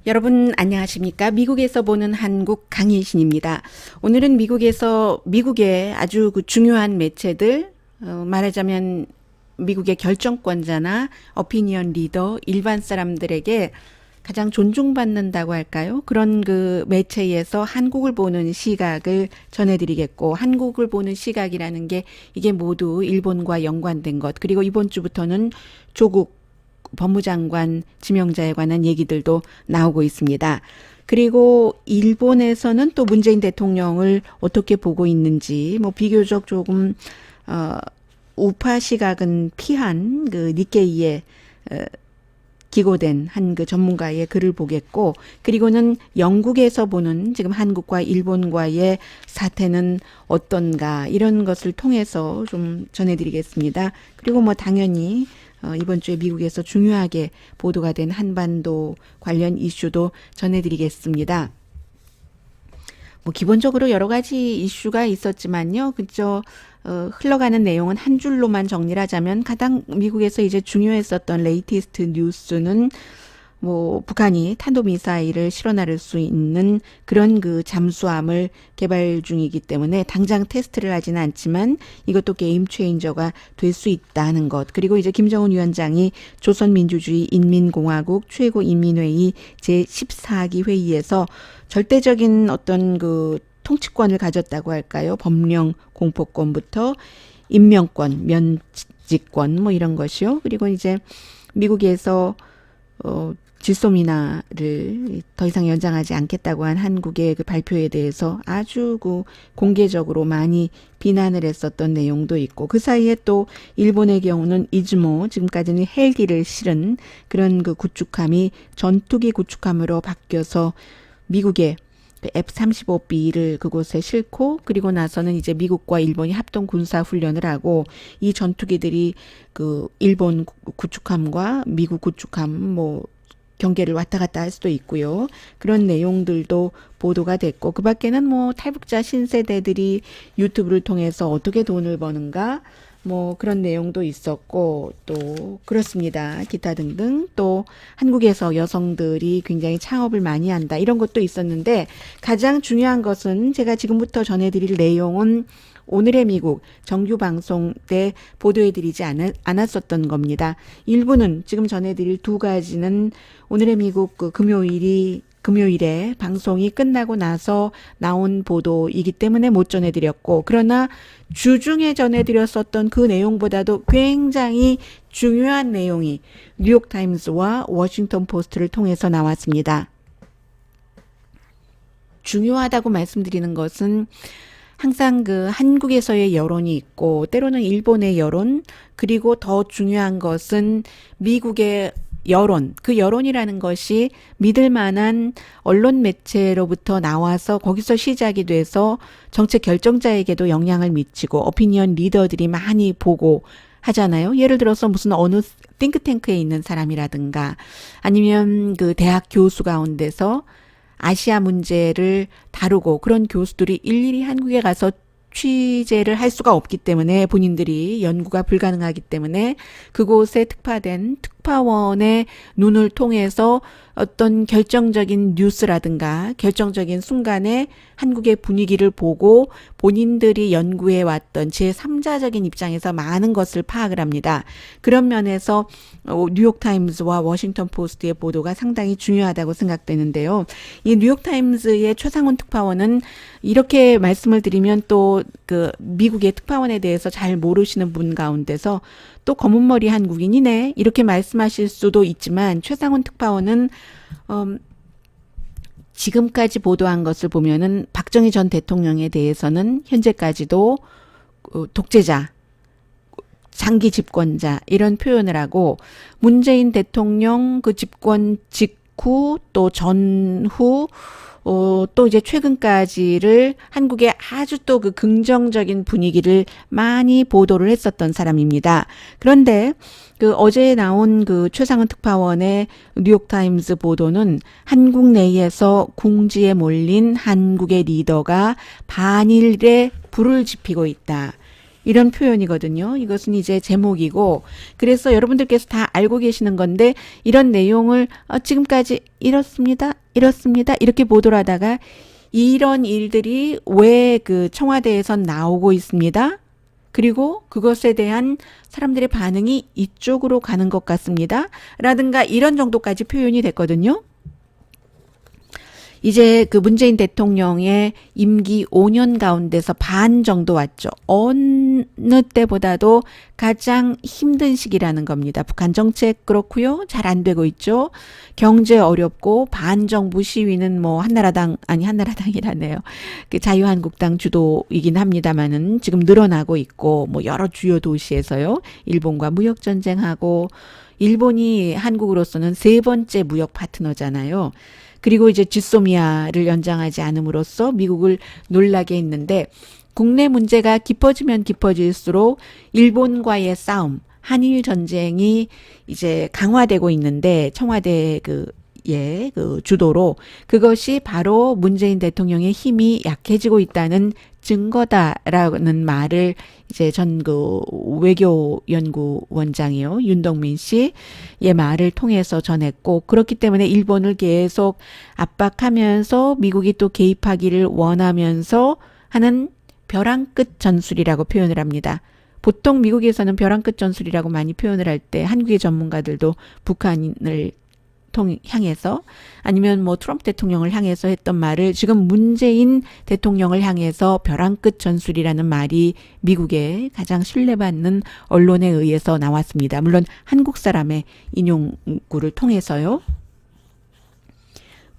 여러분 안녕하십니까? 미국에서 보는 한국 강혜신입니다. 오늘은 미국의 아주 그 중요한 매체들, 말하자면 미국의 결정권자나 어피니언 리더, 일반 사람들에게 가장 존중받는다고 할까요? 그런 그 매체에서 한국을 보는 시각을 전해드리겠고, 한국을 보는 시각이라는 게 이게 모두 일본과 연관된 것, 그리고 이번 주부터는 조국 법무장관 지명자에 관한 얘기들도 나오고 있습니다. 그리고 일본에서는 또 문재인 대통령을 어떻게 보고 있는지, 비교적 조금 우파 시각은 피한 그 니케이에 기고된 한 그 전문가의 글을 보겠고, 그리고는 영국에서 보는 지금 한국과 일본과의 사태는 어떤가, 이런 것을 통해서 좀 전해드리겠습니다. 그리고 당연히 이번 주에 미국에서 중요하게 보도가 된 한반도 관련 이슈도 전해드리겠습니다. 기본적으로 여러 가지 이슈가 있었지만요. 그저 흘러가는 내용은 한 줄로만 정리를 하자면 가장 미국에서 이제 중요했었던 레이티스트 뉴스는 북한이 탄도미사일을 실어 나를 수 있는 그런 그 잠수함을 개발 중이기 때문에 당장 테스트를 하지는 않지만 이것도 게임 체인저가 될 수 있다는 것. 그리고 이제 김정은 위원장이 조선민주주의 인민공화국 최고인민회의 제14기 회의에서 절대적인 어떤 그 통치권을 가졌다고 할까요? 법령 공포권부터 임명권, 면직권 이런 것이요. 그리고 이제 미국에서 질소미나를 더 이상 연장하지 않겠다고 한 한국의 그 발표에 대해서 아주 그 공개적으로 많이 비난을 했었던 내용도 있고, 그 사이에 또 일본의 경우는 이즈모, 지금까지는 헬기를 실은 그런 그 구축함이 전투기 구축함으로 바뀌어서 미국의 F-35B를 그곳에 싣고, 그리고 나서는 이제 미국과 일본이 합동 군사 훈련을 하고, 이 전투기들이 그 일본 구축함과 미국 구축함 경계를 왔다 갔다 할 수도 있고요. 그런 내용들도 보도가 됐고, 그 밖에는 탈북자 신세대들이 유튜브를 통해서 어떻게 돈을 버는가, 그런 내용도 있었고, 또 그렇습니다. 기타 등등. 또 한국에서 여성들이 굉장히 창업을 많이 한다, 이런 것도 있었는데, 가장 중요한 것은 제가 지금부터 전해드릴 내용은 오늘의 미국 정규 방송 때 보도해드리지 않았었던 겁니다. 일부는 지금 전해드릴 두 가지는 오늘의 미국 그 금요일에 방송이 끝나고 나서 나온 보도이기 때문에 못 전해드렸고, 그러나 주중에 전해드렸었던 그 내용보다도 굉장히 중요한 내용이 뉴욕타임스와 워싱턴 포스트를 통해서 나왔습니다. 중요하다고 말씀드리는 것은 항상 그 한국에서의 여론이 있고, 때로는 일본의 여론, 그리고 더 중요한 것은 미국의 여론, 그 여론이라는 것이 믿을 만한 언론 매체로부터 나와서 거기서 시작이 돼서 정책 결정자에게도 영향을 미치고 어피니언 리더들이 많이 보고 하잖아요. 예를 들어서 무슨 어느 띵크탱크에 있는 사람이라든가, 아니면 그 대학 교수 가운데서 아시아 문제를 다루고 그런 교수들이 일일이 한국에 가서 취재를 할 수가 없기 때문에, 본인들이 연구가 불가능하기 때문에 그곳에 특파된 특파원의 눈을 통해서 어떤 결정적인 뉴스라든가 결정적인 순간에 한국의 분위기를 보고 본인들이 연구해 왔던 제3자적인 입장에서 많은 것을 파악을 합니다. 그런 면에서 뉴욕타임스와 워싱턴 포스트의 보도가 상당히 중요하다고 생각되는데요. 이 뉴욕타임스의 최상훈 특파원은 이렇게 말씀을 드리면 또 그 미국의 특파원에 대해서 잘 모르시는 분 가운데서 또 검은머리 한국인이네, 이렇게 말씀하실 수도 있지만, 최상훈 특파원은 지금까지 보도한 것을 보면은 박정희 전 대통령에 대해서는 현재까지도 독재자, 장기 집권자, 이런 표현을 하고, 문재인 대통령 그 집권 직후 또 전후 또 이제 최근까지를 한국의 아주 또 그 긍정적인 분위기를 많이 보도를 했었던 사람입니다. 그런데 그 어제 나온 그 최상훈 특파원의 뉴욕타임스 보도는 한국 내에서 궁지에 몰린 한국의 리더가 반일에 불을 지피고 있다, 이런 표현이거든요. 이것은 이제 제목이고, 그래서 여러분들께서 다 알고 계시는 건데, 이런 내용을 지금까지 이렇습니다, 이렇습니다, 이렇게 보도를 하다가 이런 일들이 왜 그 청와대에선 나오고 있습니다. 그리고 그것에 대한 사람들의 반응이 이쪽으로 가는 것 같습니다. 라든가 이런 정도까지 표현이 됐거든요. 이제 그 문재인 대통령의 임기 5년 가운데서 반 정도 왔죠. 어느 때보다도 가장 힘든 시기라는 겁니다. 북한 정책 그렇고요. 잘 안 되고 있죠. 경제 어렵고 반정부 시위는 뭐 한나라당이라네요. 그 자유한국당 주도이긴 합니다만은 지금 늘어나고 있고 뭐 여러 주요 도시에서요. 일본과 무역 전쟁하고 일본이 한국으로서는 세 번째 무역 파트너잖아요. 그리고 이제 지소미아를 연장하지 않음으로써 미국을 놀라게 했는데 국내 문제가 깊어지면 깊어질수록 일본과의 싸움, 한일 전쟁이 이제 강화되고 있는데 청와대 그 주도로 그것이 바로 문재인 대통령의 힘이 약해지고 있다는 증거다라는 말을 이제 전 그 외교연구원장이요. 윤동민 씨의 말을 통해서 전했고 그렇기 때문에 일본을 계속 압박하면서 미국이 또 개입하기를 원하면서 하는 벼랑 끝 전술이라고 표현을 합니다. 보통 미국에서는 벼랑 끝 전술이라고 많이 표현을 할 때 한국의 전문가들도 북한을 향해서 아니면 뭐 트럼프 대통령을 향해서 했던 말을 지금 문재인 대통령을 향해서 벼랑 끝 전술이라는 말이 미국의 가장 신뢰받는 언론에 의해서 나왔습니다. 물론 한국 사람의 인용구를 통해서요.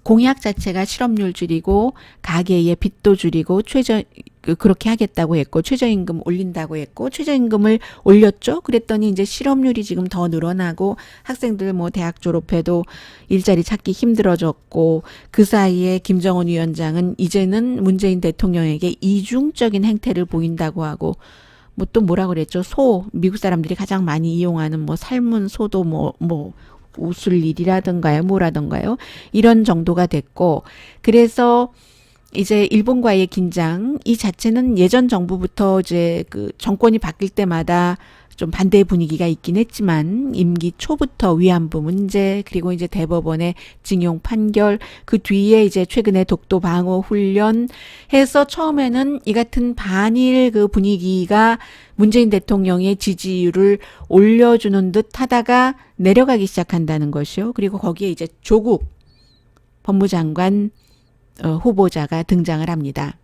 공약 자체가 실업률 줄이고 가계의 빚도 줄이고 그렇게 하겠다고 했고 최저임금 올린다고 했고 최저임금을 올렸죠. 그랬더니 이제 실업률이 지금 더 늘어나고 학생들 뭐 대학 졸업해도 일자리 찾기 힘들어졌고 그 사이에 김정은 위원장은 이제는 문재인 대통령에게 이중적인 행태를 보인다고 하고 뭐 또 뭐라 그랬죠? 미국 사람들이 가장 많이 이용하는 뭐 삶은 소도 뭐 웃을 일이라든가요, 뭐라든가요. 이런 정도가 됐고, 그래서 이제 일본과의 긴장, 이 자체는 예전 정부부터 이제 그 정권이 바뀔 때마다 좀 반대 분위기가 있긴 했지만, 임기 초부터 위안부 문제, 그리고 이제 대법원의 징용 판결, 그 뒤에 이제 최근에 독도 방어 훈련 해서 처음에는 이 같은 반일 그 분위기가 문재인 대통령의 지지율을 올려주는 듯 하다가 내려가기 시작한다는 것이요. 그리고 거기에 이제 조국 법무장관 후보자가 등장을 합니다.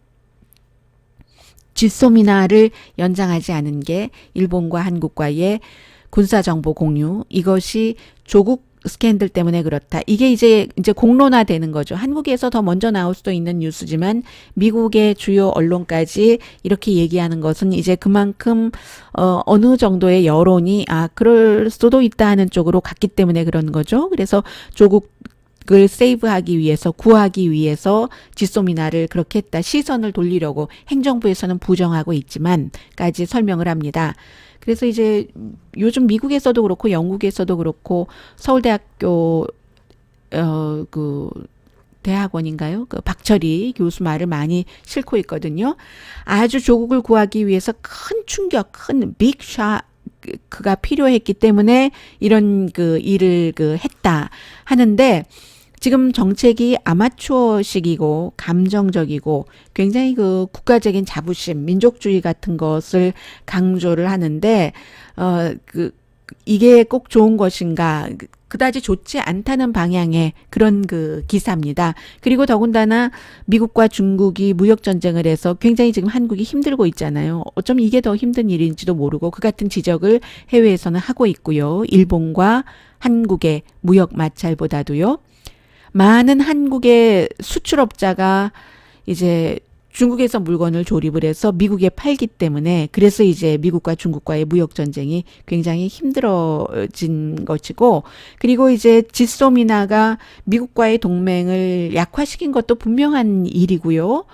지소미나를 연장하지 않은 게 일본과 한국과의 군사정보 공유, 이것이 조국 스캔들 때문에 그렇다. 이게 이제 공론화되는 거죠. 한국에서 더 먼저 나올 수도 있는 뉴스지만 미국의 주요 언론까지 이렇게 얘기하는 것은 이제 그만큼 어느 정도의 여론이 그럴 수도 있다 하는 쪽으로 갔기 때문에 그런 거죠. 그래서 조국을 세이브하기 위해서 구하기 위해서 지소미나를 그렇게 했다. 시선을 돌리려고 행정부에서는 부정하고 있지만까지 설명을 합니다. 그래서 이제 요즘 미국에서도 그렇고 영국에서도 그렇고 서울대학교 그 대학원인가요? 그 박철희 교수 말을 많이 싣고 있거든요. 아주 조국을 구하기 위해서 큰 충격, 큰 빅샷 그가 필요했기 때문에 이런 그 일을 했다 하는데 지금 정책이 아마추어식이고 감정적이고 굉장히 그 국가적인 자부심, 민족주의 같은 것을 강조를 하는데 이게 꼭 좋은 것인가? 그다지 좋지 않다는 방향의 그런 그 기사입니다. 그리고 더군다나 미국과 중국이 무역 전쟁을 해서 굉장히 지금 한국이 힘들고 있잖아요. 어쩜 이게 더 힘든 일인지도 모르고 그 같은 지적을 해외에서는 하고 있고요. 일본과 한국의 무역 마찰보다도요. 많은 한국의 수출업자가 이제 중국에서 물건을 조립을 해서 미국에 팔기 때문에 그래서 이제 미국과 중국과의 무역 전쟁이 굉장히 힘들어진 것이고 그리고 이제 지소미나가 미국과의 동맹을 약화시킨 것도 분명한 일이고요.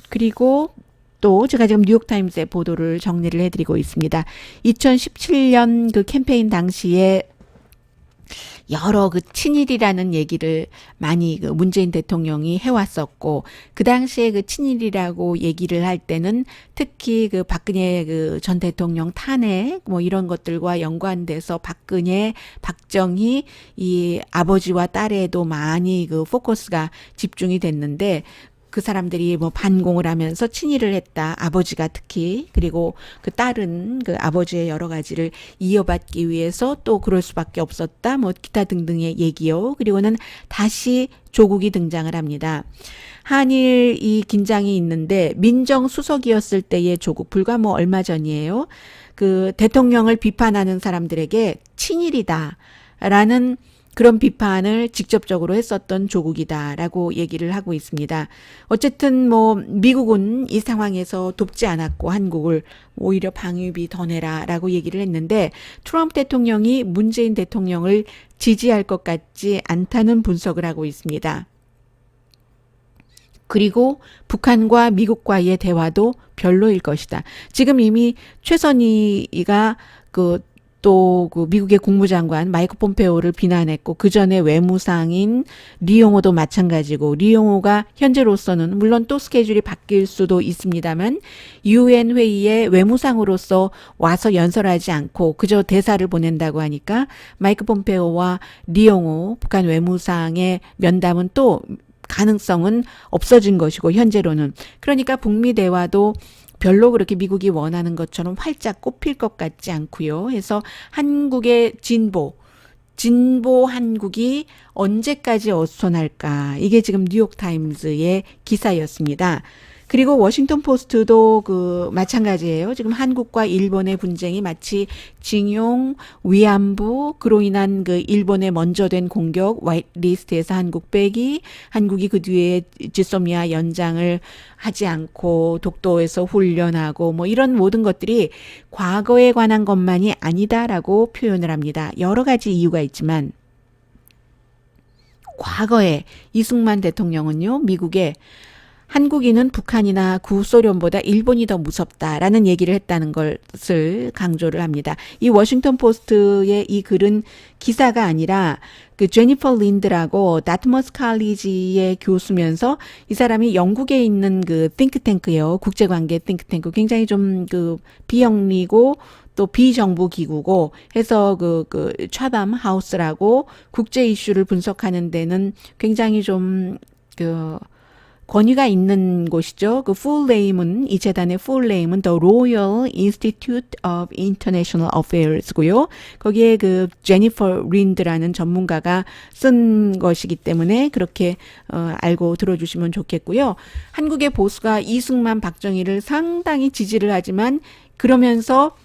그리고 또 제가 지금 뉴욕타임스의 보도를 정리를 해드리고 있습니다. 2017년 그 캠페인 당시에 여러 그 친일이라는 얘기를 많이 그 문재인 대통령이 해왔었고, 그 당시에 그 친일이라고 얘기를 할 때는 특히 그 박근혜 그 전 대통령 탄핵 뭐 이런 것들과 연관돼서 박근혜, 박정희 이 아버지와 딸에도 많이 그 포커스가 집중이 됐는데, 그 사람들이 뭐 반공을 하면서 친일을 했다. 아버지가 특히. 그리고 그 딸은 그 아버지의 여러 가지를 이어받기 위해서 또 그럴 수밖에 없었다. 뭐 기타 등등의 얘기요. 그리고는 다시 조국이 등장을 합니다. 한일 이 긴장이 있는데 민정수석이었을 때의 조국 불과 뭐 얼마 전이에요. 그 대통령을 비판하는 사람들에게 친일이다. 라는 그런 비판을 직접적으로 했었던 조국이다라고 얘기를 하고 있습니다. 어쨌든 뭐 미국은 이 상황에서 돕지 않았고 한국을 오히려 방위비 더 내라라고 얘기를 했는데, 트럼프 대통령이 문재인 대통령을 지지할 것 같지 않다는 분석을 하고 있습니다. 그리고 북한과 미국과의 대화도 별로일 것이다. 지금 이미 최선희가 또 그 미국의 국무장관 마이크 폼페오를 비난했고, 그 전에 외무상인 리용호도 마찬가지고, 리용호가 현재로서는 물론 또 스케줄이 바뀔 수도 있습니다만 유엔 회의에 외무상으로서 와서 연설하지 않고 그저 대사를 보낸다고 하니까 마이크 폼페오와 리용호 북한 외무상의 면담은 또 가능성은 없어진 것이고, 현재로는. 그러니까 북미 대화도 별로 그렇게 미국이 원하는 것처럼 활짝 꼽힐 것 같지 않고요. 해서 한국의 진보 한국이 언제까지 어수선할까? 이게 지금 뉴욕타임즈의 기사였습니다. 그리고 워싱턴 포스트도 그 마찬가지예요. 지금 한국과 일본의 분쟁이 마치 징용, 위안부, 그로 인한 그 일본의 먼저 된 공격, 화이트리스트에서 한국 빼기, 한국이 그 뒤에 지소미아 연장을 하지 않고 독도에서 훈련하고 뭐 이런 모든 것들이 과거에 관한 것만이 아니다라고 표현을 합니다. 여러 가지 이유가 있지만 과거에 이승만 대통령은요, 미국에 한국인은 북한이나 구소련보다 일본이 더 무섭다라는 얘기를 했다는 것을 강조를 합니다. 이 워싱턴 포스트의 이 글은 기사가 아니라 그 제니퍼 린드라고 다트머스 칼리지의 교수면서, 이 사람이 영국에 있는 그 띵크탱크예요. 국제관계 띵크탱크. 굉장히 좀 그 비영리고 또 비정부 기구고 해서 그 차담 하우스라고 국제 이슈를 분석하는 데는 굉장히 좀 권위가 있는 곳이죠. 그 full name은, 이 재단의 full name은 The Royal Institute of International Affairs고요. 거기에 그 제니퍼 린드라는 전문가가 쓴 것이기 때문에 그렇게 알고 들어주시면 좋겠고요. 한국의 보수가 이승만, 박정희를 상당히 지지를 하지만 그러면서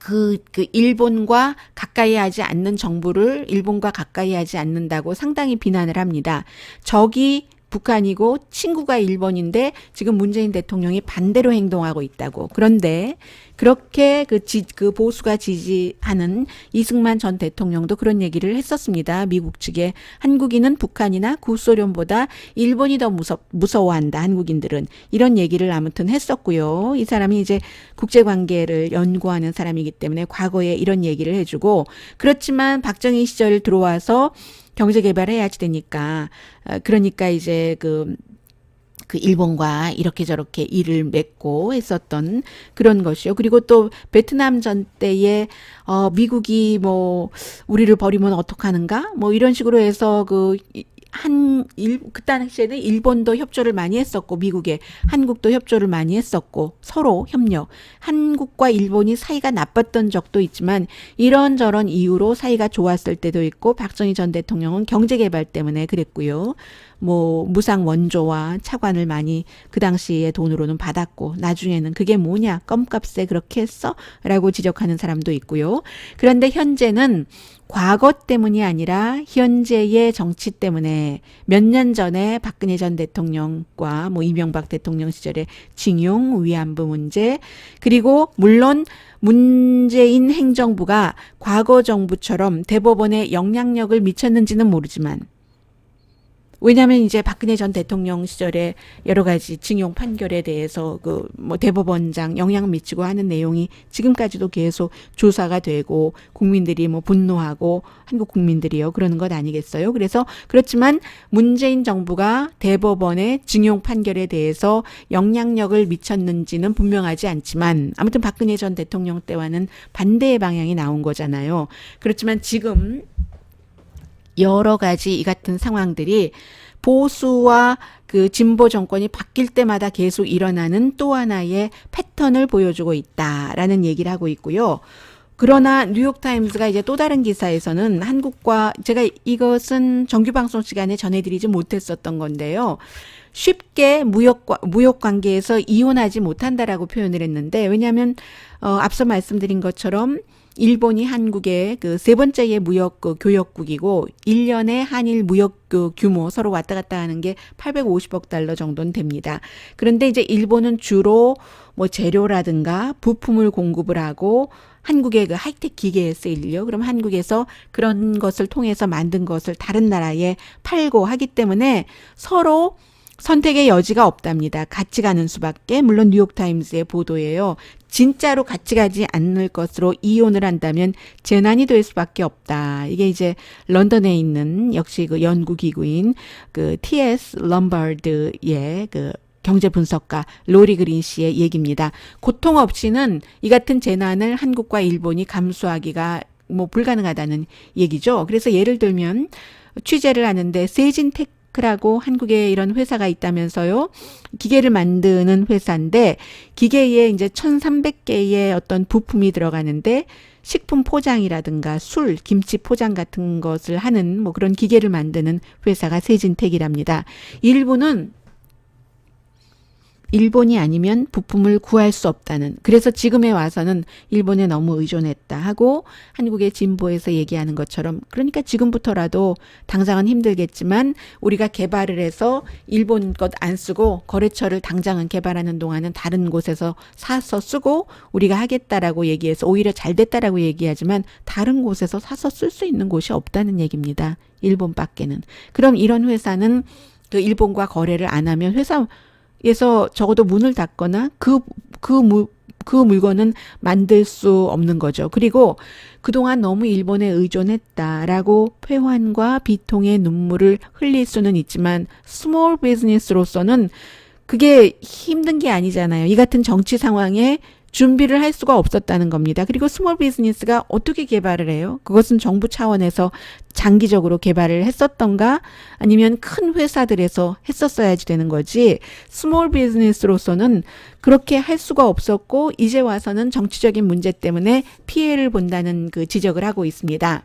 그 일본과 가까이 하지 않는 정부를 일본과 가까이 하지 않는다고 상당히 비난을 합니다. 적이 북한이고 친구가 일본인데 지금 문재인 대통령이 반대로 행동하고 있다고. 그런데 그렇게 그 보수가 지지하는 이승만 전 대통령도 그런 얘기를 했었습니다. 미국 측에 한국인은 북한이나 구소련보다 일본이 더 무서워한다. 한국인들은. 이런 얘기를 아무튼 했었고요. 이 사람이 이제 국제관계를 연구하는 사람이기 때문에 과거에 이런 얘기를 해주고, 그렇지만 박정희 시절 들어와서 경제 개발해야지 되니까, 그러니까 이제 그 일본과 이렇게 저렇게 일을 맺고 했었던 그런 것이요. 그리고 또 베트남 전 때에 미국이 뭐 우리를 버리면 어떡하는가? 뭐 이런 식으로 해서 그 당시에는 일본도 협조를 많이 했었고, 미국에 한국도 협조를 많이 했었고, 서로 협력. 한국과 일본이 사이가 나빴던 적도 있지만 이런저런 이유로 사이가 좋았을 때도 있고, 박정희 전 대통령은 경제개발 때문에 그랬고요. 뭐 무상 원조와 차관을 많이 그 당시에 돈으로는 받았고, 나중에는 그게 뭐냐, 껌값에 그렇게 했어? 라고 지적하는 사람도 있고요. 그런데 현재는 과거 때문이 아니라 현재의 정치 때문에 몇 년 전에 박근혜 전 대통령과 뭐 이명박 대통령 시절에 징용, 위안부 문제, 그리고 물론 문재인 행정부가 과거 정부처럼 대법원에 영향력을 미쳤는지는 모르지만 왜냐하면 이제 박근혜 전 대통령 시절에 여러 가지 징용 판결에 대해서 그 뭐 대법원장 영향 미치고 하는 내용이 지금까지도 계속 조사가 되고 국민들이 뭐 분노하고 한국 국민들이요 그러는 것 아니겠어요? 그래서 그렇지만 문재인 정부가 대법원의 징용 판결에 대해서 영향력을 미쳤는지는 분명하지 않지만 아무튼 박근혜 전 대통령 때와는 반대의 방향이 나온 거잖아요. 그렇지만 지금 여러 가지 이 같은 상황들이 보수와 그 진보 정권이 바뀔 때마다 계속 일어나는 또 하나의 패턴을 보여주고 있다라는 얘기를 하고 있고요. 그러나 뉴욕타임스가 이제 또 다른 기사에서는 한국과 제가 이것은 정규방송 시간에 전해드리지 못했었던 건데요. 쉽게 무역 관계에서 이혼하지 못한다라고 표현을 했는데 왜냐하면 앞서 말씀드린 것처럼 일본이 한국의 그 세 번째의 무역 교역국이고 1년에 한일 무역 규모 서로 왔다 갔다 하는 게 850억 달러 정도는 됩니다. 그런데 이제 일본은 주로 뭐 재료라든가 부품을 공급을 하고 한국의 그 하이텍 기계에 쓰일요. 그럼 한국에서 그런 것을 통해서 만든 것을 다른 나라에 팔고 하기 때문에 서로 선택의 여지가 없답니다. 같이 가는 수밖에. 물론 뉴욕타임스의 보도예요. 진짜로 같이 가지 않을 것으로 이혼을 한다면 재난이 될 수밖에 없다. 이게 이제 런던에 있는 역시 그 연구기구인 그 T.S. 럼버드의 그 경제 분석가 로리 그린 씨의 얘기입니다. 고통 없이는 이 같은 재난을 한국과 일본이 감수하기가 뭐 불가능하다는 얘기죠. 그래서 예를 들면 취재를 하는데 세진테크라고 한국에 이런 회사가 있다면서요. 기계를 만드는 회사인데 기계에 이제 1,300개의 어떤 부품이 들어가는데 식품 포장이라든가 술, 김치 포장 같은 것을 하는 뭐 그런 기계를 만드는 회사가 세진텍이랍니다. 일본이 아니면 부품을 구할 수 없다는. 그래서 지금에 와서는 일본에 너무 의존했다 하고 한국의 진보에서 얘기하는 것처럼 그러니까 지금부터라도 당장은 힘들겠지만 우리가 개발을 해서 일본 것 안 쓰고 거래처를 당장은 개발하는 동안은 다른 곳에서 사서 쓰고 우리가 하겠다라고 얘기해서 오히려 잘 됐다라고 얘기하지만 다른 곳에서 사서 쓸 수 있는 곳이 없다는 얘기입니다. 일본밖에는. 그럼 이런 회사는 그 일본과 거래를 안 하면 회사에서 적어도 문을 닫거나 그 물건은 만들 수 없는 거죠. 그리고 그동안 너무 일본에 의존했다라고 회환과 비통의 눈물을 흘릴 수는 있지만 스몰 비즈니스로서는 그게 힘든 게 아니잖아요. 이 같은 정치 상황에 준비를 할 수가 없었다는 겁니다. 그리고 스몰 비즈니스가 어떻게 개발을 해요? 그것은 정부 차원에서 장기적으로 개발을 했었던가 아니면 큰 회사들에서 했었어야지 되는 거지. 스몰 비즈니스로서는 그렇게 할 수가 없었고 이제 와서는 정치적인 문제 때문에 피해를 본다는 그 지적을 하고 있습니다.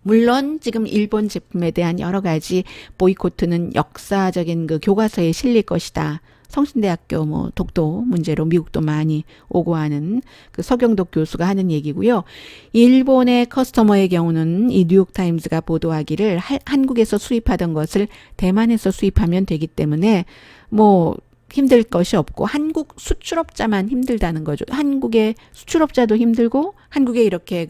물론 지금 일본 제품에 대한 여러 가지 보이콧은 역사적인 그 교과서에 실릴 것이다. 성신대학교 뭐 독도 문제로 미국도 많이 오고 하는 그 서경덕 교수가 하는 얘기고요. 일본의 커스터머의 경우는 이 뉴욕타임스가 보도하기를 한국에서 수입하던 것을 대만에서 수입하면 되기 때문에 뭐 힘들 것이 없고 한국 수출업자만 힘들다는 거죠. 한국의 수출업자도 힘들고 한국에 이렇게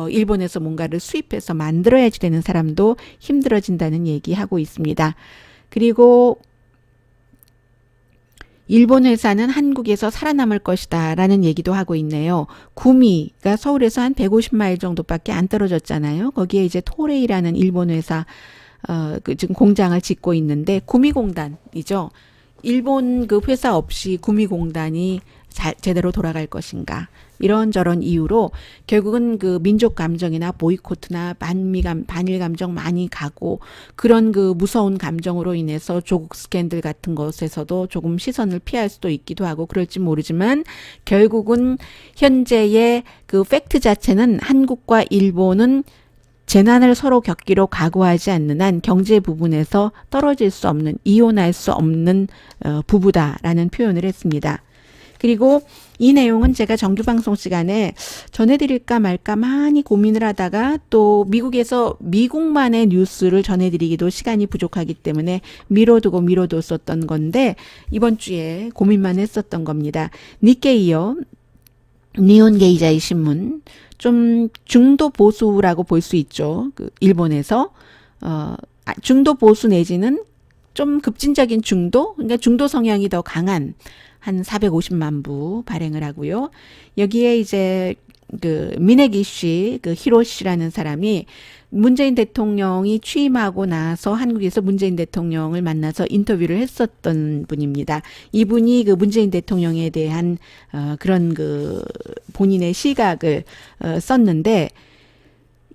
일본에서 뭔가를 수입해서 만들어야지 되는 사람도 힘들어진다는 얘기하고 있습니다. 그리고 일본 회사는 한국에서 살아남을 것이다 라는 얘기도 하고 있네요. 구미가 서울에서 한 150마일 정도밖에 안 떨어졌잖아요. 거기에 이제 토레이라는 일본 회사 지금 공장을 짓고 있는데 구미공단이죠. 일본 그 회사 없이 구미공단이 제대로 돌아갈 것인가. 이런저런 이유로 결국은 그 민족 감정이나 보이콧이나 반일 감정 많이 가고 그런 그 무서운 감정으로 인해서 조국 스캔들 같은 것에서도 조금 시선을 피할 수도 있기도 하고 그럴지 모르지만 결국은 현재의 그 팩트 자체는 한국과 일본은 재난을 서로 겪기로 각오하지 않는 한 경제 부분에서 떨어질 수 없는 이혼할 수 없는 부부다라는 표현을 했습니다. 그리고 이 내용은 제가 정규방송 시간에 전해드릴까 말까 많이 고민을 하다가 또 미국에서 미국만의 뉴스를 전해드리기도 시간이 부족하기 때문에 미뤄뒀었던 건데 이번 주에 고민만 했었던 겁니다. 니케이요. 니혼게이자이 신문. 좀 중도 보수라고 볼 수 있죠. 그 일본에서 중도 보수 내지는 좀 급진적인 중도, 그러니까 중도 성향이 더 강한 한 450만 부 발행을 하고요. 여기에 이제 그 미네기 씨, 그 히로 씨라는 사람이 문재인 대통령이 취임하고 나서 한국에서 문재인 대통령을 만나서 인터뷰를 했었던 분입니다. 이분이 그 문재인 대통령에 대한 그런 그 본인의 시각을 썼는데,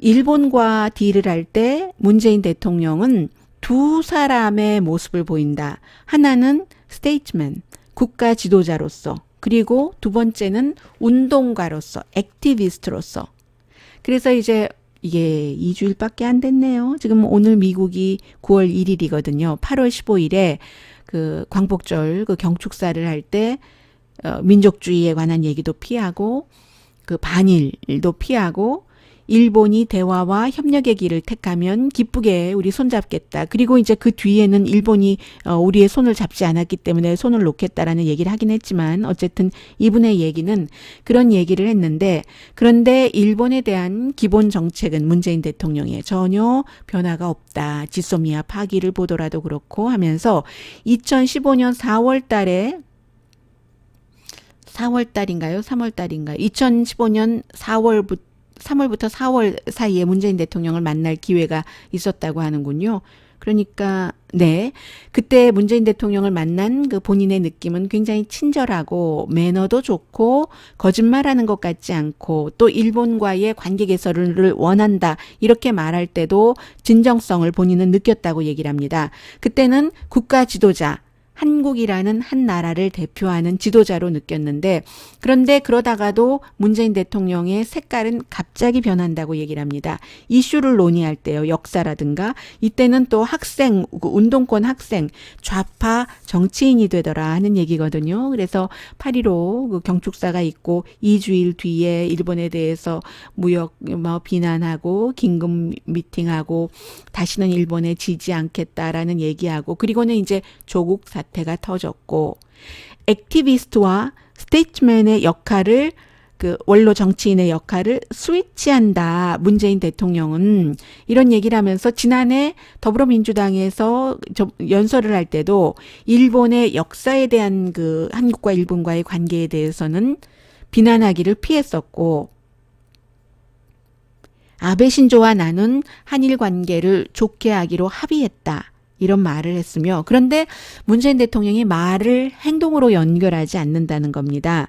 일본과 딜을 할 때 문재인 대통령은 두 사람의 모습을 보인다. 하나는 스테이트맨, 국가 지도자로서, 그리고 두 번째는 운동가로서, 액티비스트로서. 그래서 이제 이게 2주일밖에 안 됐네요. 지금 오늘 미국이 9월 1일이거든요. 8월 15일에 그 광복절 그 경축사를 할 때 민족주의에 관한 얘기도 피하고 그 반일도 피하고 일본이 대화와 협력의 길을 택하면 기쁘게 우리 손잡겠다. 그리고 이제 그 뒤에는 일본이 우리의 손을 잡지 않았기 때문에 손을 놓겠다라는 얘기를 하긴 했지만 어쨌든 이분의 얘기는 그런 얘기를 했는데, 그런데 일본에 대한 기본 정책은 문재인 대통령의 전혀 변화가 없다. 지소미아 파기를 보더라도 그렇고 하면서 2015년 4월 달에 4월 달인가요? 3월 달인가요? 2015년 3월부터 4월 사이에 문재인 대통령을 만날 기회가 있었다고 하는군요. 그러니까 네, 그때 문재인 대통령을 만난 그 본인의 느낌은 굉장히 친절하고 매너도 좋고 거짓말하는 것 같지 않고 또 일본과의 관계 개선을 원한다 이렇게 말할 때도 진정성을 본인은 느꼈다고 얘기를 합니다. 그때는 국가 지도자, 한국이라는 한 나라를 대표하는 지도자로 느꼈는데, 그런데 그러다가도 문재인 대통령의 색깔은 갑자기 변한다고 얘기를 합니다. 이슈를 논의할 때요, 역사라든가 이때는 또 학생, 운동권 학생, 좌파 정치인이 되더라 하는 얘기거든요. 그래서 8.15 그 경축사가 있고 2주일 뒤에 일본에 대해서 무역 비난하고 긴급 미팅하고 다시는 일본에 지지 않겠다라는 얘기하고, 그리고는 이제 조국 사태가 터졌고, 액티비스트와 스테이트맨의 역할을 그 원로 정치인의 역할을 스위치한다. 문재인 대통령은 이런 얘기를 하면서 지난해 더불어민주당에서 연설을 할 때도 일본의 역사에 대한 그 한국과 일본과의 관계에 대해서는 비난하기를 피했었고, 아베 신조와 나눈 한일 관계를 좋게 하기로 합의했다. 이런 말을 했으며, 그런데 문재인 대통령이 말을 행동으로 연결하지 않는다는 겁니다.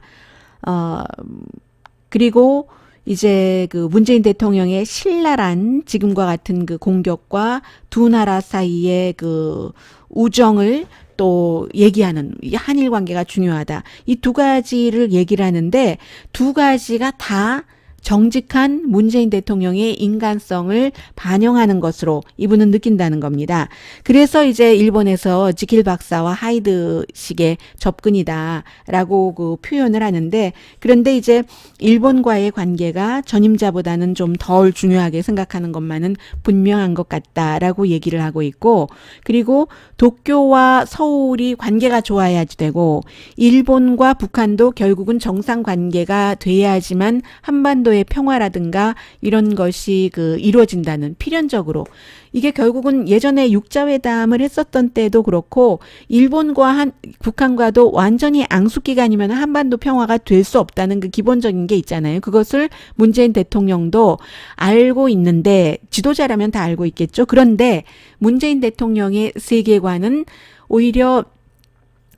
그리고 이제 그 문재인 대통령의 신랄한 지금과 같은 그 공격과 두 나라 사이의 그 우정을 또 얘기하는, 한일 관계가 중요하다. 이 두 가지를 얘기를 하는데 두 가지가 다 정직한 문재인 대통령의 인간성을 반영하는 것으로 이분은 느낀다는 겁니다. 그래서 이제 일본에서 지킬 박사와 하이드식의 접근이다라고 그 표현을 하는데, 그런데 이제 일본과의 관계가 전임자보다는 좀 덜 중요하게 생각하는 것만은 분명한 것 같다라고 얘기를 하고 있고, 그리고 도쿄와 서울이 관계가 좋아야지 되고 일본과 북한도 결국은 정상 관계가 돼야지만 한반도의 평화라든가 이런 것이 그 이루어진다는, 필연적으로 이게 결국은 예전에 육자회담을 했었던 때도 그렇고 일본과 북한과도 완전히 앙숙기간이면 한반도 평화가 될 수 없다는 그 기본적인 게 있잖아요. 그것을 문재인 대통령도 알고 있는데, 지도자라면 다 알고 있겠죠. 그런데 문재인 대통령의 세계관은 오히려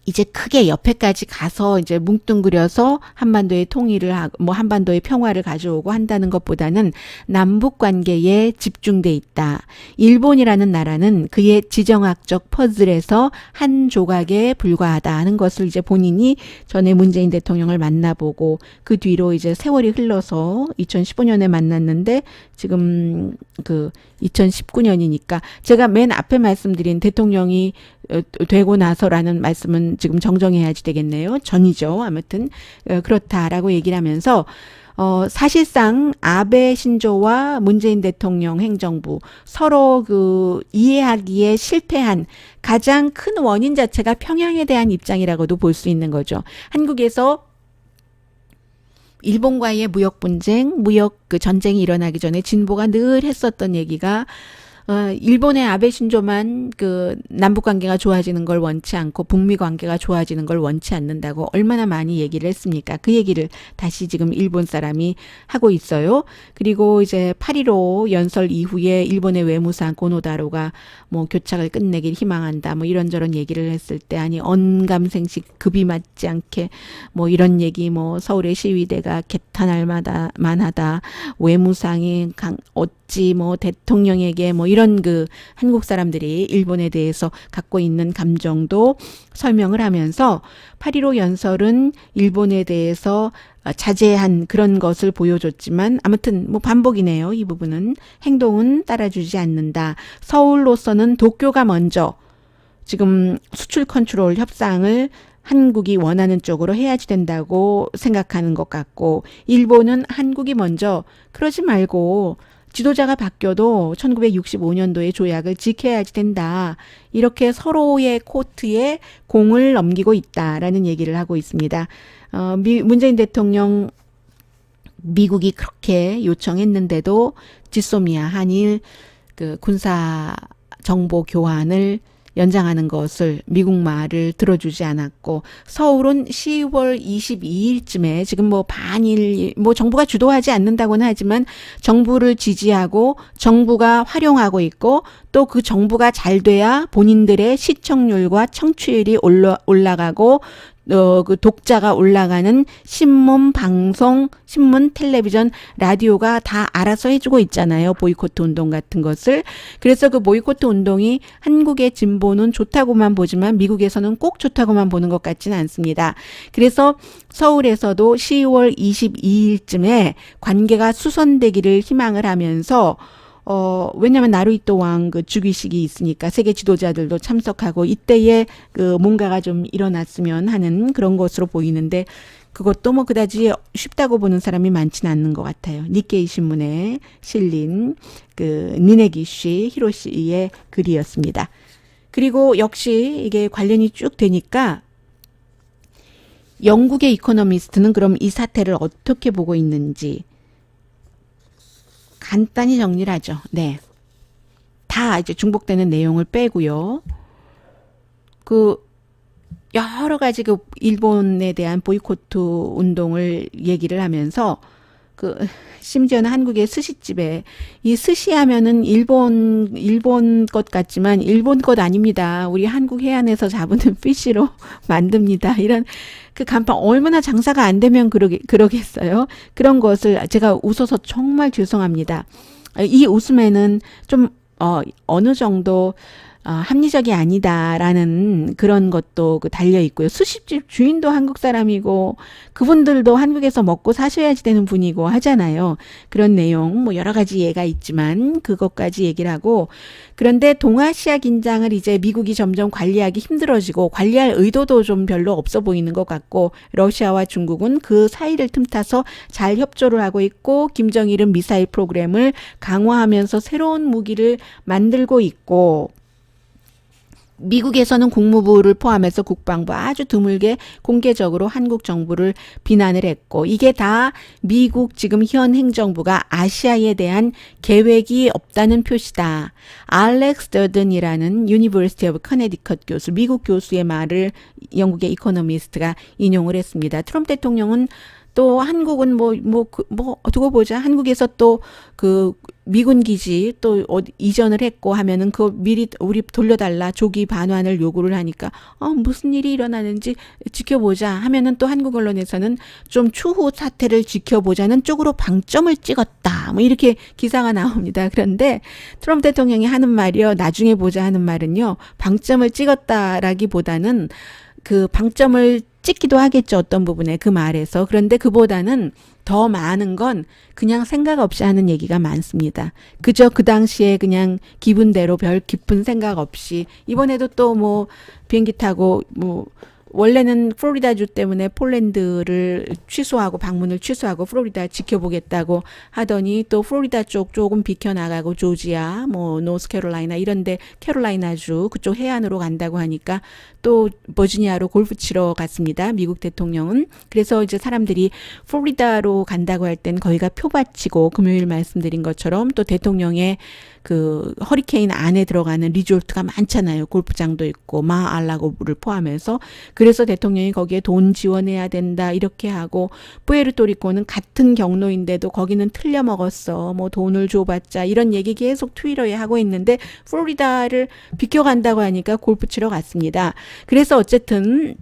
이제 크게 옆에까지 가서 이제 뭉뚱그려서 한반도의 통일을 하고 뭐 한반도의 평화를 가져오고 한다는 것보다는 남북 관계에 집중돼 있다. 일본이라는 나라는 그의 지정학적 퍼즐에서 한 조각에 불과하다 하는 것을 이제 본인이 전에 문재인 대통령을 만나보고 그 뒤로 이제 세월이 흘러서 2015년에 만났는데 지금 그 2019년이니까 제가 맨 앞에 말씀드린 대통령이 되고 나서라는 말씀은 지금 정정해야지 되겠네요. 전이죠. 아무튼 그렇다라고 얘기를 하면서 사실상 아베 신조와 문재인 대통령 행정부 서로 그 이해하기에 실패한 가장 큰 원인 자체가 평양에 대한 입장이라고도 볼 수 있는 거죠. 한국에서 일본과의 무역 분쟁, 무역 그 전쟁이 일어나기 전에 진보가 늘 했었던 얘기가 일본의 아베 신조만 그 남북 관계가 좋아지는 걸 원치 않고 북미 관계가 좋아지는 걸 원치 않는다고 얼마나 많이 얘기를 했습니까? 그 얘기를 다시 지금 일본 사람이 하고 있어요. 그리고 이제 8.15 연설 이후에 일본의 외무상 고노다로가 뭐 교착을 끝내길 희망한다. 뭐 이런저런 얘기를 했을 때 아니 언감생식 급이 맞지 않게 뭐 이런 얘기 뭐 서울의 시위대가 개탄할 만하다. 외무상이 어찌 뭐 대통령에게 뭐 이런 그 한국 사람들이 일본에 대해서 갖고 있는 감정도 설명을 하면서 8.15 연설은 일본에 대해서 자제한 그런 것을 보여줬지만 아무튼 뭐 반복이네요. 이 부분은 행동은 따라주지 않는다. 서울로서는 도쿄가 먼저 지금 수출 컨트롤 협상을 한국이 원하는 쪽으로 해야지 된다고 생각하는 것 같고 일본은 한국이 먼저 그러지 말고 지도자가 바뀌어도 1965년도의 조약을 지켜야지 된다. 이렇게 서로의 코트에 공을 넘기고 있다라는 얘기를 하고 있습니다. 문재인 대통령 미국이 그렇게 요청했는데도 지소미아 한일 그 군사 정보 교환을 연장하는 것을 미국 말을 들어주지 않았고 서울은 10월 22일쯤에 지금 뭐 반일 뭐 정부가 주도하지 않는다고는 하지만 정부를 지지하고 정부가 활용하고 있고 또 그 정부가 잘 돼야 본인들의 시청률과 청취율이 올라가고 그 독자가 올라가는 신문, 방송, 신문, 텔레비전, 라디오가 다 알아서 해주고 있잖아요. 보이콧 운동 같은 것을. 그래서 그 보이콧 운동이 한국의 진보는 좋다고만 보지만 미국에서는 꼭 좋다고만 보는 것 같지는 않습니다. 그래서 서울에서도 10월 22일쯤에 관계가 수선되기를 희망을 하면서 왜냐면 나루히토 왕 그 즉위식이 있으니까 세계 지도자들도 참석하고 이때에 그 뭔가가 좀 일어났으면 하는 그런 것으로 보이는데 그것도 뭐 그다지 쉽다고 보는 사람이 많지는 않는 것 같아요. 니케이 신문에 실린 그 니네기시 히로시의 글이었습니다. 그리고 역시 이게 관련이 쭉 되니까 영국의 이코노미스트는 그럼 이 사태를 어떻게 보고 있는지 간단히 정리를 하죠. 네. 다 이제 중복되는 내용을 빼고요. 그 여러 가지 그 일본에 대한 보이콧 운동을 얘기를 하면서 그 심지어는 한국의 스시집에 이 스시 하면은 일본 것 같지만 일본 것 아닙니다. 우리 한국 해안에서 잡은 피쉬로 만듭니다. 이런 그 간판 얼마나 장사가 안 되면 그러겠어요. 그런 것을 제가 웃어서 정말 죄송합니다. 이 웃음에는 좀 어느 정도 합리적이 아니다라는 그런 것도 달려 있고요. 수십집 주인도 한국 사람이고 그분들도 한국에서 먹고 사셔야지 되는 분이고 하잖아요. 그런 내용 뭐 여러 가지 예가 있지만 그것까지 얘기를 하고 그런데 동아시아 긴장을 이제 미국이 점점 관리하기 힘들어지고 관리할 의도도 좀 별로 없어 보이는 것 같고 러시아와 중국은 그 사이를 틈타서 잘 협조를 하고 있고 김정일은 미사일 프로그램을 강화하면서 새로운 무기를 만들고 있고 미국에서는 국무부를 포함해서 국방부 아주 드물게 공개적으로 한국 정부를 비난을 했고 이게 다 미국 지금 현 행정부가 아시아에 대한 계획이 없다는 표시다. 알렉스 더든이라는 유니버시티 오브 커네디컷 교수, 미국 교수의 말을 영국의 이코노미스트가 인용을 했습니다. 트럼프 대통령은 또 한국은 두고 보자. 한국에서 또 그 미군 기지 또 이전을 했고 하면은 그 미리 우리 돌려달라 조기 반환을 요구를 하니까 무슨 일이 일어나는지 지켜보자 하면은 또 한국 언론에서는 좀 추후 사태를 지켜보자는 쪽으로 방점을 찍었다. 뭐 이렇게 기사가 나옵니다. 그런데 트럼프 대통령이 하는 말이요. 나중에 보자 하는 말은요. 방점을 찍었다라기보다는 그 방점을 찍기도 하겠죠. 어떤 부분에 그 말에서. 그런데 그보다는 더 많은 건 그냥 생각 없이 하는 얘기가 많습니다. 그저 그 당시에 그냥 기분대로 별 깊은 생각 없이 이번에도 또 뭐 비행기 타고 뭐 원래는 플로리다주 때문에 폴란드를 취소하고 방문을 취소하고 플로리다 지켜보겠다고 하더니 또 플로리다 쪽 조금 비켜나가고 조지아, 뭐 노스캐롤라이나 이런데 캐롤라이나주 그쪽 해안으로 간다고 하니까 또 버지니아로 골프 치러 갔습니다. 미국 대통령은. 그래서 이제 사람들이 플로리다로 간다고 할 땐 거기가 표밭이고 금요일 말씀드린 것처럼 또 대통령의 그 허리케인 안에 들어가는 리조트가 많잖아요. 골프장도 있고 마알라고를 포함해서. 그래서 대통령이 거기에 돈 지원해야 된다 이렇게 하고 푸에르토리코는 같은 경로인데도 거기는 틀려 먹었어. 뭐 돈을 줘봤자 이런 얘기 계속 트위터에 하고 있는데 플로리다를 비켜간다고 하니까 골프 치러 갔습니다. 그래서 어쨌든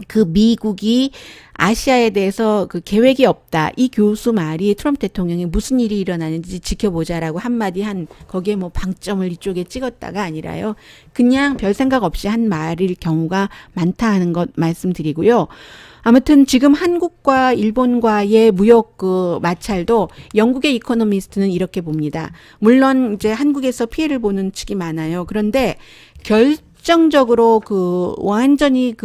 그 미국이 아시아에 대해서 그 계획이 없다. 이 교수 말이 트럼프 대통령이 무슨 일이 일어나는지 지켜보자라고 한마디 한 거기에 뭐 방점을 이쪽에 찍었다가 아니라요. 그냥 별 생각 없이 한 말일 경우가 많다 하는 것 말씀드리고요. 아무튼 지금 한국과 일본과의 무역 그 마찰도 영국의 이코노미스트는 이렇게 봅니다. 물론 이제 한국에서 피해를 보는 측이 많아요. 그런데 결정적으로 그 완전히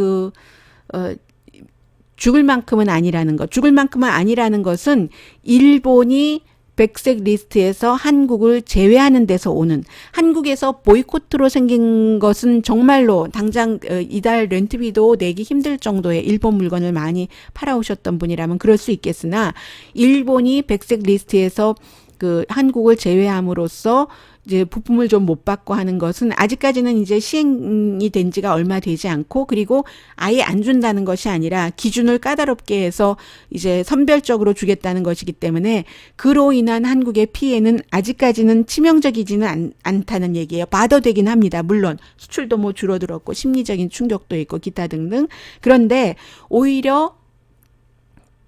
죽을 만큼은 아니라는 것. 죽을 만큼은 아니라는 것은 일본이 백색 리스트에서 한국을 제외하는 데서 오는 한국에서 보이콧으로 생긴 것은 정말로 당장 이달 렌트비도 내기 힘들 정도의 일본 물건을 많이 팔아오셨던 분이라면 그럴 수 있겠으나 일본이 백색 리스트에서 그 한국을 제외함으로써 이제 부품을 좀 못 받고 하는 것은 아직까지는 이제 시행이 된 지가 얼마 되지 않고 그리고 아예 안 준다는 것이 아니라 기준을 까다롭게 해서 이제 선별적으로 주겠다는 것이기 때문에 그로 인한 한국의 피해는 아직까지는 치명적이지는 않다는 얘기예요. 받아되긴 합니다. 물론 수출도 뭐 줄어들었고 심리적인 충격도 있고 기타 등등. 그런데 오히려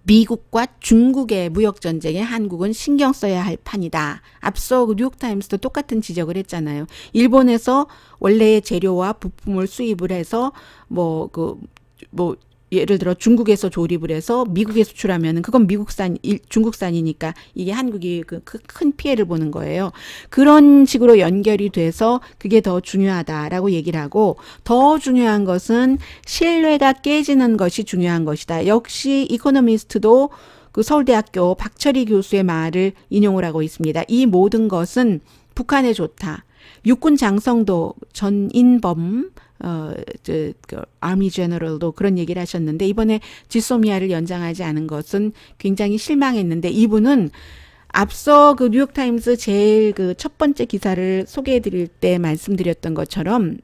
미국과 중국의 무역전쟁에 한국은 신경 써야 할 판이다. 앞서 그 뉴욕타임스도 똑같은 지적을 했잖아요. 일본에서 원래의 재료와 부품을 수입을 해서 예를 들어 중국에서 조립을 해서 미국에 수출하면 그건 미국산, 중국산이니까 이게 한국이 큰 피해를 보는 거예요. 그런 식으로 연결이 돼서 그게 더 중요하다라고 얘기를 하고 더 중요한 것은 신뢰가 깨지는 것이 중요한 것이다. 역시 이코노미스트도 그 서울대학교 박철희 교수의 말을 인용을 하고 있습니다. 이 모든 것은 북한에 좋다. 육군 장성도 전인범 아미 제너럴도 그런 얘기를 하셨는데 이번에 지소미아를 연장하지 않은 것은 굉장히 실망했는데 이분은 앞서 그 뉴욕타임스 제일 그 첫 번째 기사를 소개해 드릴 때 말씀드렸던 것처럼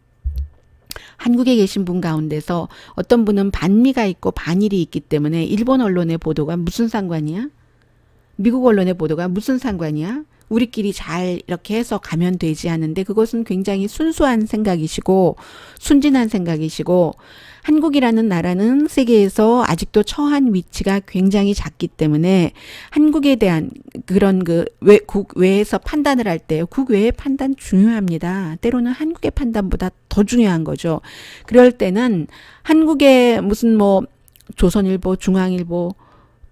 한국에 계신 분 가운데서 어떤 분은 반미가 있고 반일이 있기 때문에 일본 언론의 보도가 무슨 상관이야? 미국 언론의 보도가 무슨 상관이야? 우리끼리 잘 이렇게 해서 가면 되지 하는데 그것은 굉장히 순수한 생각이시고 순진한 생각이시고 한국이라는 나라는 세계에서 아직도 처한 위치가 굉장히 작기 때문에 한국에 대한 그런 국외에서 판단을 할 때 국외의 판단 중요합니다. 때로는 한국의 판단보다 더 중요한 거죠. 그럴 때는 한국의 무슨 조선일보, 중앙일보,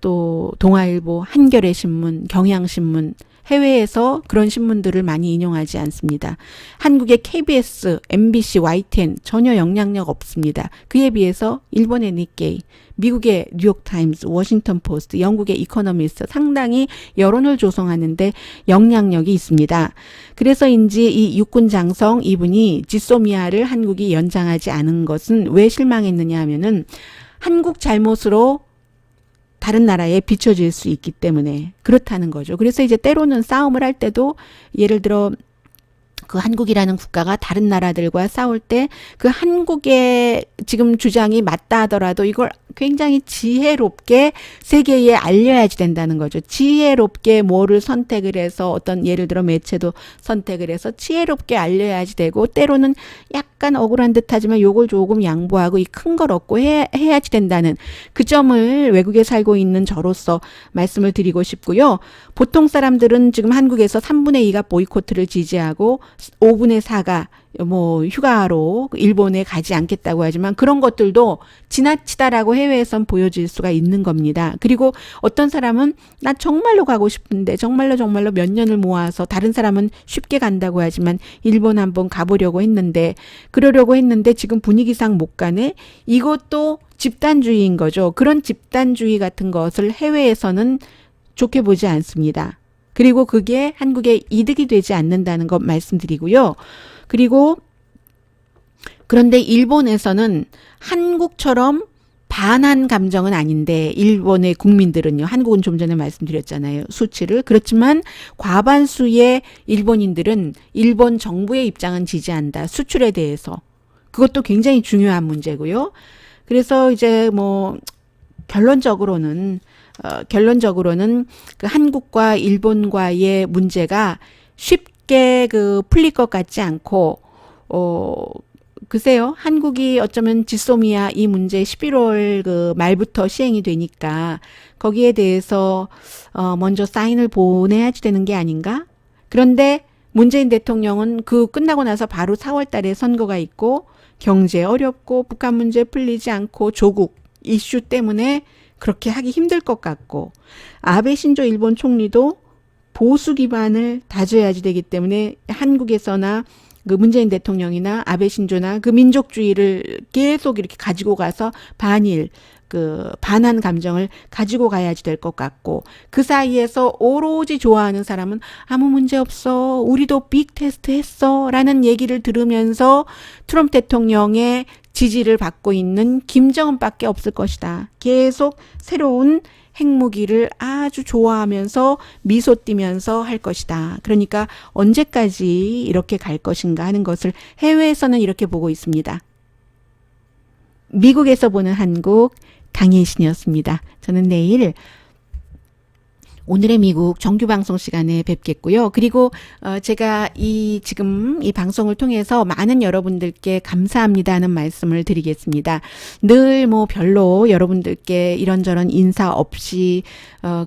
또 동아일보, 한겨레 신문, 경향신문 해외에서 그런 신문들을 많이 인용하지 않습니다. 한국의 KBS, MBC, YTN 전혀 영향력 없습니다. 그에 비해서 일본의 니케이, 미국의 뉴욕타임스, 워싱턴 포스트, 영국의 이코노미스트 상당히 여론을 조성하는데 영향력이 있습니다. 그래서인지 이 육군 장성 이분이 지소미아를 한국이 연장하지 않은 것은 왜 실망했느냐 하면은 한국 잘못으로 다른 나라에 비춰질 수 있기 때문에 그렇다는 거죠. 그래서 이제 때로는 싸움을 할 때도 예를 들어 그 한국이라는 국가가 다른 나라들과 싸울 때 그 한국의 지금 주장이 맞다 하더라도 이걸 굉장히 지혜롭게 세계에 알려야지 된다는 거죠. 지혜롭게 뭐를 선택을 해서 어떤 예를 들어 매체도 선택을 해서 지혜롭게 알려야지 되고 때로는 약간 억울한 듯 하지만 요걸 조금 양보하고 이 큰 걸 얻고 해야지 된다는 그 점을 외국에 살고 있는 저로서 말씀을 드리고 싶고요. 보통 사람들은 지금 한국에서 3분의 2가 보이콧을 지지하고 5분의 4가 뭐 휴가로 일본에 가지 않겠다고 하지만 그런 것들도 지나치다라고 해외에선 보여질 수가 있는 겁니다. 그리고 어떤 사람은 나 정말로 가고 싶은데 정말로 몇 년을 모아서 다른 사람은 쉽게 간다고 하지만 일본 한번 가보려고 했는데 그러려고 했는데 지금 분위기상 못 가네. 이것도 집단주의인 거죠. 그런 집단주의 같은 것을 해외에서는 좋게 보지 않습니다. 그리고 그게 한국에 이득이 되지 않는다는 것 말씀드리고요. 그리고 그런데 일본에서는 한국처럼 반한 감정은 아닌데 일본의 국민들은요. 한국은 좀 전에 말씀드렸잖아요. 수치를. 그렇지만 과반수의 일본인들은 일본 정부의 입장은 지지한다. 수출에 대해서. 그것도 굉장히 중요한 문제고요. 그래서 이제 뭐 결론적으로는 그 한국과 일본과의 문제가 쉽게 그 풀릴 것 같지 않고 글쎄요. 한국이 어쩌면 지소미아 이 문제 11월 그 말부터 시행이 되니까 거기에 대해서 먼저 사인을 보내야지 되는 게 아닌가? 그런데 문재인 대통령은 그 끝나고 나서 바로 4월 달에 선거가 있고 경제 어렵고 북한 문제 풀리지 않고 조국 이슈 때문에 그렇게 하기 힘들 것 같고 아베 신조 일본 총리도 보수 기반을 다져야지 되기 때문에 한국에서나 그 문재인 대통령이나 아베 신조나 그 민족주의를 계속 이렇게 가지고 가서 반일 그 반한 감정을 가지고 가야지 될 것 같고 그 사이에서 오로지 좋아하는 사람은 아무 문제 없어 우리도 빅 테스트 했어 라는 얘기를 들으면서 트럼프 대통령의 지지를 받고 있는 김정은밖에 없을 것이다. 계속 새로운 핵무기를 아주 좋아하면서 미소 띠면서 할 것이다. 그러니까 언제까지 이렇게 갈 것인가 하는 것을 해외에서는 이렇게 보고 있습니다. 미국에서 보는 한국 강혜신이었습니다. 저는 내일 오늘의 미국 정규 방송 시간에 뵙겠고요. 그리고 제가 지금 이 방송을 통해서 많은 여러분들께 감사합니다는 말씀을 드리겠습니다. 늘 뭐 별로 여러분들께 이런저런 인사 없이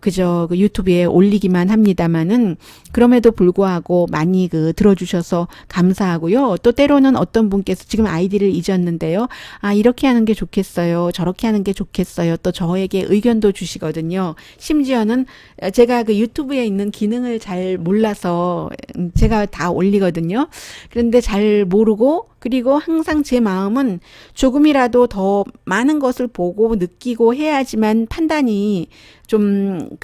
그저 그 유튜브에 올리기만 합니다만은 그럼에도 불구하고 많이 그 들어주셔서 감사하고요. 또 때로는 어떤 분께서 지금 아이디를 잊었는데요. 아, 이렇게 하는 게 좋겠어요. 저렇게 하는 게 좋겠어요. 또 저에게 의견도 주시거든요. 심지어는 제가 그 유튜브에 있는 기능을 잘 몰라서 제가 다 올리거든요. 그런데 잘 모르고 그리고 항상 제 마음은 조금이라도 더 많은 것을 보고 느끼고 해야지만 판단이 좀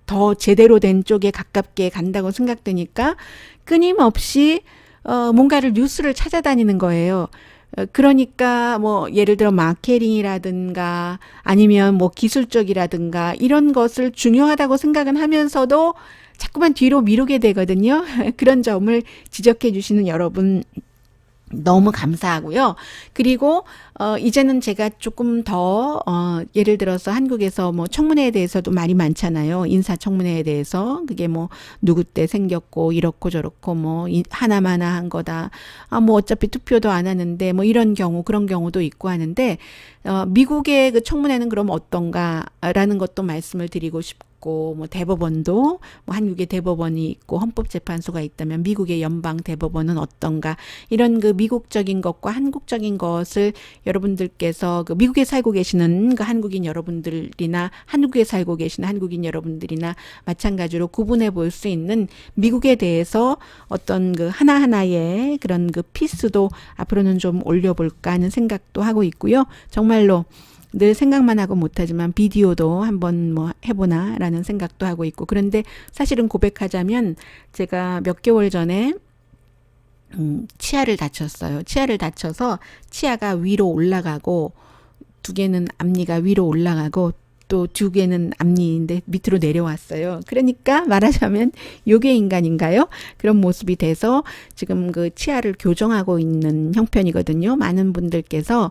더 제대로 된 쪽에 가깝게 간다고 생각되니까 끊임없이 뭔가를 뉴스를 찾아다니는 거예요. 그러니까 뭐 예를 들어 마케팅이라든가 아니면 뭐 기술적이라든가 이런 것을 중요하다고 생각은 하면서도 자꾸만 뒤로 미루게 되거든요. 그런 점을 지적해 주시는 여러분 너무 감사하고요. 그리고 이제는 제가 조금 더 예를 들어서 한국에서 뭐 청문회에 대해서도 말이 많잖아요. 인사청문회에 대해서 그게 뭐 누구 때 생겼고 이렇고 저렇고 뭐 하나마나 한 거다. 아, 뭐 어차피 투표도 안 하는데 뭐 이런 경우 그런 경우도 있고 하는데 미국의 그 청문회는 그럼 어떤가라는 것도 말씀을 드리고 싶고 뭐 대법원도 뭐 한국의 대법원이 있고 헌법재판소가 있다면 미국의 연방 대법원은 어떤가 이런 그 미국적인 것과 한국적인 것을 여러분들께서 그 미국에 살고 계시는 그 한국인 여러분들이나 한국에 살고 계시는 한국인 여러분들이나 마찬가지로 구분해 볼 수 있는 미국에 대해서 어떤 그 하나하나의 그런 그 피스도 앞으로는 좀 올려볼까 하는 생각도 하고 있고요. 정말로 늘 생각만 하고 못하지만 비디오도 한번 뭐 해보나 라는 생각도 하고 있고 그런데 사실은 고백하자면 제가 몇 개월 전에 치아를 다쳤어요. 치아를 다쳐서 치아가 위로 올라가고 두 개는 앞니가 위로 올라가고 또 두 개는 앞니인데 밑으로 내려왔어요. 그러니까 말하자면 요괴 인간인가요? 그런 모습이 돼서 지금 그 치아를 교정하고 있는 형편이거든요. 많은 분들께서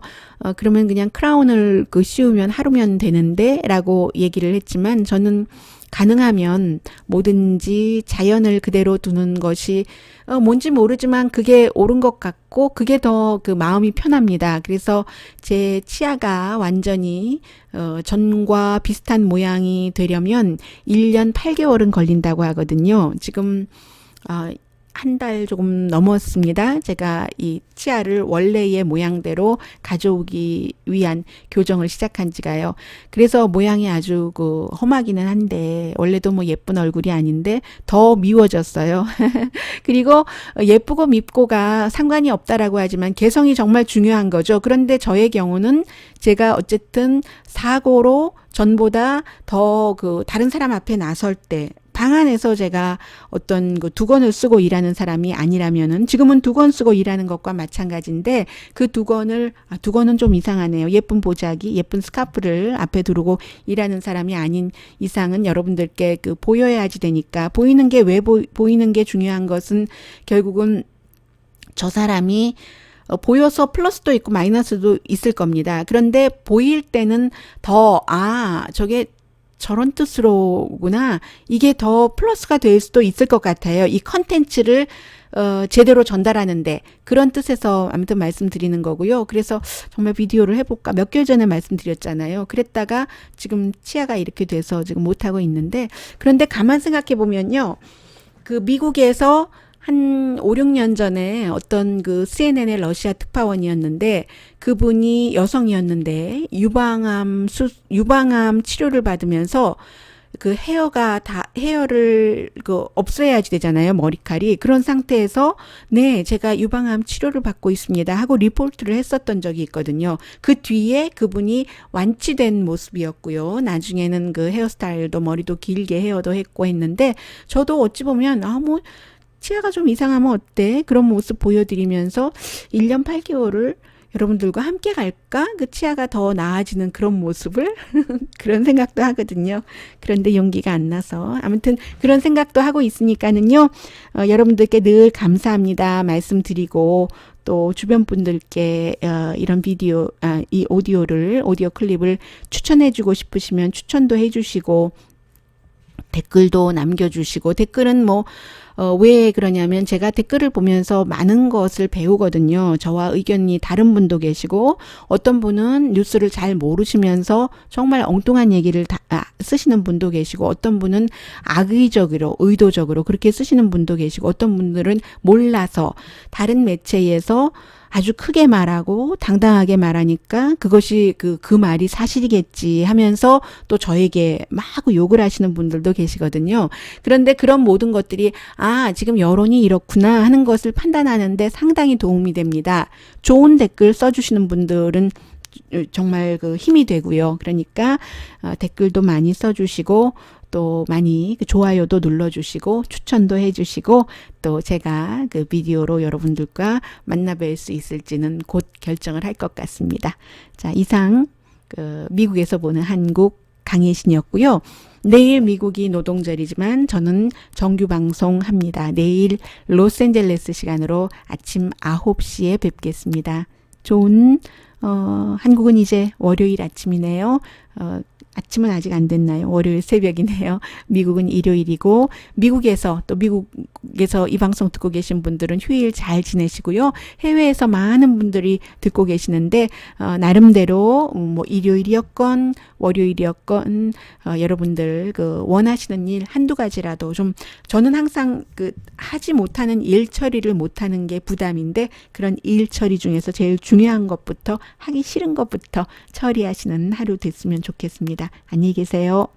그러면 그냥 크라운을 그 씌우면 하루면 되는데 라고 얘기를 했지만 저는 가능하면 뭐든지 자연을 그대로 두는 것이 뭔지 모르지만 그게 옳은 것 같고 그게 더 그 마음이 편합니다. 그래서 제 치아가 완전히 전과 비슷한 모양이 되려면 1년 8개월은 걸린다고 하거든요. 지금 한 달 조금 넘었습니다. 제가 이 치아를 원래의 모양대로 가져오기 위한 교정을 시작한 지가요. 그래서 모양이 아주 그 험하기는 한데 원래도 뭐 예쁜 얼굴이 아닌데 더 미워졌어요. 그리고 예쁘고 밉고가 상관이 없다라고 하지만 개성이 정말 중요한 거죠. 그런데 저의 경우는 제가 어쨌든 사고로 전보다 더 그 다른 사람 앞에 나설 때 방 안에서 제가 어떤 그 두건을 쓰고 일하는 사람이 아니라면은 지금은 두건 쓰고 일하는 것과 마찬가지인데 그 두건은 좀 이상하네요. 예쁜 보자기, 예쁜 스카프를 앞에 두르고 일하는 사람이 아닌 이상은 여러분들께 그 보여야지 되니까 보이는 게 왜 보이는 게 중요한 것은 결국은 저 사람이 보여서 플러스도 있고 마이너스도 있을 겁니다. 그런데 보일 때는 더, 저게 저런 뜻으로구나. 이게 더 플러스가 될 수도 있을 것 같아요. 이 컨텐츠를 제대로 전달하는데 그런 뜻에서 아무튼 말씀드리는 거고요. 그래서 정말 비디오를 해볼까 몇 개월 전에 말씀드렸잖아요. 그랬다가 지금 치아가 이렇게 돼서 지금 못하고 있는데 그런데 가만 생각해 보면요. 그 미국에서 한 5, 6년 전에 어떤 그 CNN의 러시아 특파원이었는데 그분이 여성이었는데 유방암 치료를 받으면서 그 헤어를 없애야지 되잖아요. 머리칼이. 그런 상태에서 네, 제가 유방암 치료를 받고 있습니다 하고 리포트를 했었던 적이 있거든요. 그 뒤에 그분이 완치된 모습이었고요. 나중에는 그 헤어스타일도 머리도 길게 헤어도 했고 했는데 저도 어찌 보면 치아가 좀 이상하면 어때? 그런 모습 보여드리면서 1년 8개월을 여러분들과 함께 갈까? 그 치아가 더 나아지는 그런 모습을 그런 생각도 하거든요. 그런데 용기가 안 나서 아무튼 그런 생각도 하고 있으니까는요. 여러분들께 늘 감사합니다 말씀드리고 또 주변 분들께 이런 이 오디오 클립을 추천해주고 싶으시면 추천도 해주시고 댓글도 남겨주시고 댓글은 왜 그러냐면 제가 댓글을 보면서 많은 것을 배우거든요. 저와 의견이 다른 분도 계시고 어떤 분은 뉴스를 잘 모르시면서 정말 엉뚱한 얘기를 쓰시는 분도 계시고 어떤 분은 악의적으로 의도적으로 그렇게 쓰시는 분도 계시고 어떤 분들은 몰라서 다른 매체에서 아주 크게 말하고 당당하게 말하니까 그것이 그 말이 사실이겠지 하면서 또 저에게 막 욕을 하시는 분들도 계시거든요. 그런데 그런 모든 것들이 지금 여론이 이렇구나 하는 것을 판단하는데 상당히 도움이 됩니다. 좋은 댓글 써주시는 분들은 정말 그 힘이 되고요. 그러니까 댓글도 많이 써주시고 또 많이 좋아요도 눌러주시고 추천도 해주시고 또 제가 그 비디오로 여러분들과 만나뵐 수 있을지는 곧 결정을 할 것 같습니다. 자, 이상 미국에서 보는 한국 강혜신이었고요. 내일 미국이 노동절이지만 저는 정규 방송합니다. 내일 로스앤젤레스 시간으로 아침 9시에 뵙겠습니다. 좋은 한국은 이제 월요일 아침이네요. 아침은 아직 안 됐나요? 월요일 새벽이네요. 미국은 일요일이고 미국에서 이 방송 듣고 계신 분들은 휴일 잘 지내시고요. 해외에서 많은 분들이 듣고 계시는데 나름대로 일요일이었건 월요일이었건 여러분들 원하시는 일 한두 가지라도 좀 저는 항상 하지 못하는 일 처리를 못하는 게 부담인데 그런 일 처리 중에서 제일 중요한 것부터 하기 싫은 것부터 처리하시는 하루 됐으면 좋겠습니다. 안녕히 계세요.